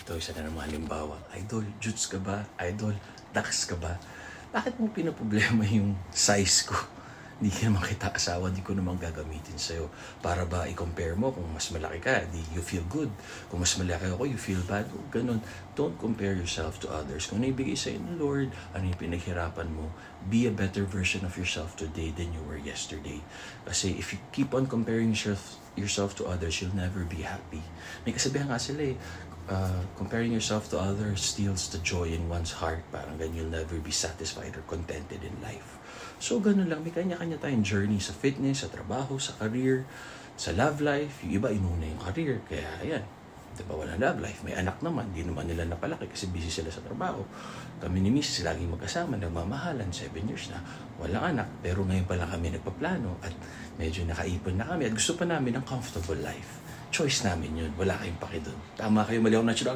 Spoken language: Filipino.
Ito, isa na naman halimbawa. Idol, Jutes ka ba? Idol, Dax ka ba? Bakit mo pinaproblema yung size ko? Hindi ka naman kita asawa, di ko naman gagamitin sa'yo. Para ba i-compare mo kung mas malaki ka, di you feel good. Kung mas malaki ako, you feel bad. O, ganun. Don't compare yourself to others. Kung naibigay sa'yo ng Lord, ano yung pinaghirapan mo, be a better version of yourself today than you were yesterday. Kasi if you keep on comparing yourself to others, you'll never be happy. May kasabihan nga sila comparing yourself to others steals the joy in one's heart. Parang ganyan, you'll never be satisfied or contented in life. So, ganun lang. May kanya-kanya tayong journey sa fitness, sa trabaho, sa career, sa love life. Yung iba, inuna yung career. Kaya, ayan. Diba, walang love life. May anak naman. Di naman nila napalaki kasi busy sila sa trabaho. Kami ni Mrs. laging magkasama, nagmamahalan, 7 years na. Walang anak. Pero ngayon pa lang kami nagpaplano at medyo nakaipon na kami. At gusto pa namin ng comfortable life. Choice namin yun. Wala kayong paki doon. Tama kayo, mali ako natural.